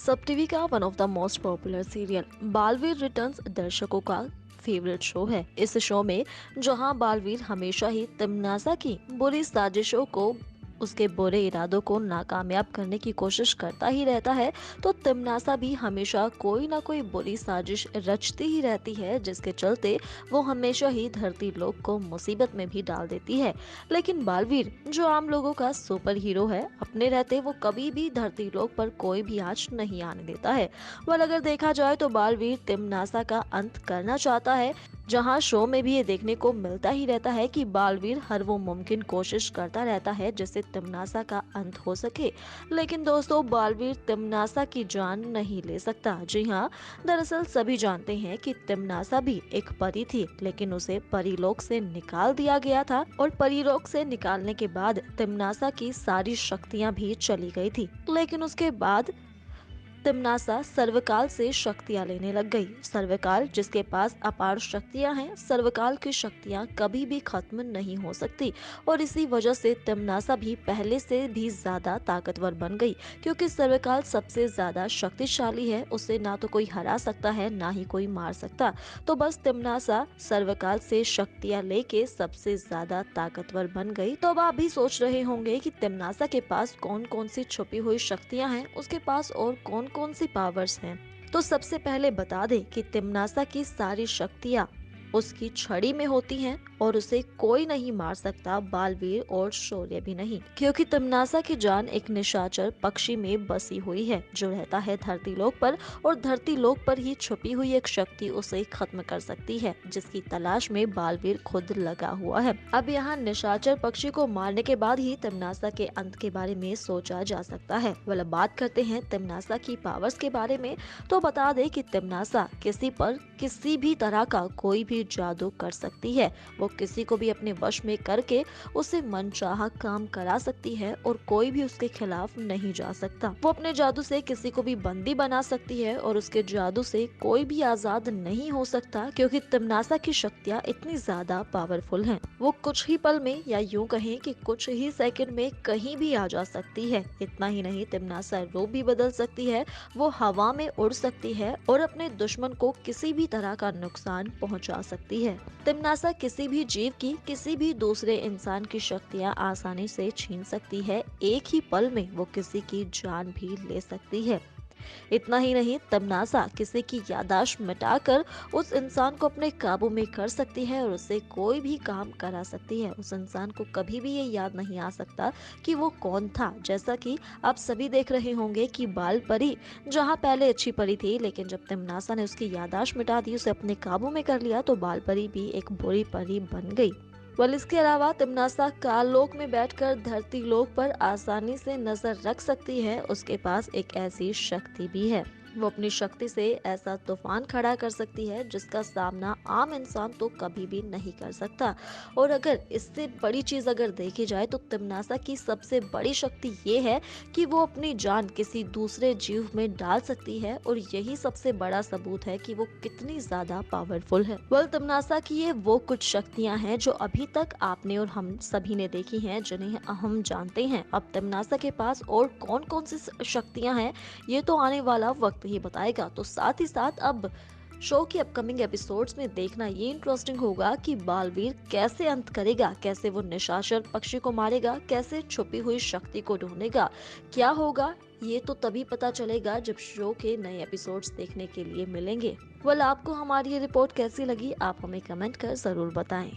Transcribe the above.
सब टीवी का one of the most popular serial Baalveer returns दर्शकों का फेवरेट शो है। इस शो में जहां बालवीर हमेशा ही तिमनासा की बुरी साजिशों को उसके बुरे इरादों को नाकामयाब करने की कोशिश करता ही रहता है, तो तिमनासा भी हमेशा कोई ना कोई बुरी साजिश रचती ही रहती है, जिसके चलते वो हमेशा ही धरती लोक को मुसीबत में भी डाल देती है। लेकिन बालवीर जो आम लोगों का सुपर हीरो है, अपने रहते वो कभी भी धरती लोक पर कोई भी आंच नहीं आने देता है। वह अगर देखा जाए तो बालवीर तिमनासा का अंत करना चाहता है। जहां शो में भी ये देखने को मिलता ही रहता है कि बालवीर हर वो मुमकिन कोशिश करता रहता है जिससे तिमनासा का अंत हो सके। लेकिन दोस्तों, बालवीर तिमनासा की जान नहीं ले सकता। जी हाँ, दरअसल सभी जानते हैं कि तिमनासा भी एक परी थी, लेकिन उसे परीलोक से निकाल दिया गया था और परीलोक से निकालने के बाद तिमनासा की सारी शक्तियां भी चली गई थी। लेकिन उसके बाद तिमनासा सर्वकाल से शक्तियां लेने लग गई। सर्वकाल जिसके पास अपार शक्तियां हैं, सर्वकाल की शक्तियां कभी भी खत्म नहीं हो सकती और इसी वजह से तिमनासा भी पहले से भी ज्यादा ताकतवर बन गई, क्योंकि सर्वकाल सबसे ज्यादा शक्तिशाली है। उसे ना तो कोई हरा सकता है, ना ही कोई मार सकता। तो बस तिमनासा सर्वकाल से शक्तियां लेके सबसे ज्यादा ताकतवर बन गई। तो अब आप भी सोच रहे होंगे कि तिमनासा के पास कौन कौन सी छुपी हुई शक्तियां हैं, उसके पास और कौन कौन सी पावर्स हैं। तो सबसे पहले बता दें कि तिमनासा की सारी शक्तियां उसकी छड़ी में होती हैं और उसे कोई नहीं मार सकता, बालवीर और शौर्य भी नहीं, क्योंकि तिमनासा की जान एक निशाचर पक्षी में बसी हुई है जो रहता है धरती लोक पर, और धरती लोक पर ही छुपी हुई एक शक्ति उसे खत्म कर सकती है, जिसकी तलाश में बालवीर खुद लगा हुआ है। अब यहाँ निशाचर पक्षी को मारने के बाद ही तिमनासा के अंत के बारे में सोचा जा सकता है। मतलब बात करते हैं तिमनासा की पावर्स के बारे में, तो बता दे कि तिमनासा किसी पर किसी भी तरह का कोई भी जादू कर सकती है। वो किसी को भी अपने वश में करके उसे मनचाहा काम करा सकती है और कोई भी उसके खिलाफ नहीं जा सकता। वो अपने जादू से किसी को भी बंदी बना सकती है और उसके जादू से कोई भी आजाद नहीं हो सकता, क्योंकि तिमनासा की शक्तियाँ इतनी ज्यादा पावरफुल हैं। वो कुछ ही पल में, या यूं कहें कि कुछ ही सेकंड में कहीं भी आ जा सकती है। इतना ही नहीं, तिमनासा रूप भी बदल सकती है, वो हवा में उड़ सकती है और अपने दुश्मन को किसी भी तरह का नुकसान पहुंचा सकती है। तिमनासा किसी भी जीव की, किसी भी दूसरे इंसान की शक्तियां आसानी से छीन सकती है। एक ही पल में वो किसी की जान भी ले सकती है। इतना ही नहीं, तिमनासा किसी की याददाश्त मिटाकर उस इंसान को अपने काबू में कर सकती है और उससे कोई भी काम करा सकती है। उस इंसान को कभी भी ये याद नहीं आ सकता कि वो कौन था। जैसा कि आप सभी देख रहे होंगे कि बाल परी जहाँ पहले अच्छी परी थी, लेकिन जब तिमनासा ने उसकी याददाश्त मिटा दी, उसे अपने काबू में कर लिया, तो बाल परी भी एक बुरी परी बन गई। इसके अलावा तिमनासा काल लोक में बैठकर धरती लोक पर आसानी से नजर रख सकती है। उसके पास एक ऐसी शक्ति भी है, वो अपनी शक्ति से ऐसा तूफान खड़ा कर सकती है जिसका सामना आम इंसान तो कभी भी नहीं कर सकता। और अगर इससे बड़ी चीज अगर देखी जाए तो तिमनासा की सबसे बड़ी शक्ति ये है कि वो अपनी जान किसी दूसरे जीव में डाल सकती है, और यही सबसे बड़ा सबूत है कि वो कितनी ज्यादा पावरफुल है। तिमनासा की ये वो कुछ शक्तियां हैं जो अभी तक आपने और हम सभी ने देखी हैं, जिन्हें हम जानते हैं। अब तिमनासा के पास और कौन कौन सी शक्तियां हैं, ये तो आने वाला वक्त ही बताएगा। तो साथ ही साथ अब शो की अपकमिंग एपिसोड्स में देखना ये इंटरेस्टिंग होगा कि बालवीर कैसे अंत करेगा, कैसे वो निशाचर पक्षी को मारेगा, कैसे छुपी हुई शक्ति को ढूंढेगा। क्या होगा ये तो तभी पता चलेगा जब शो के नए एपिसोड्स देखने के लिए मिलेंगे। आपको हमारी ये रिपोर्ट कैसी लगी, आप हमें कमेंट कर जरूर बताएं।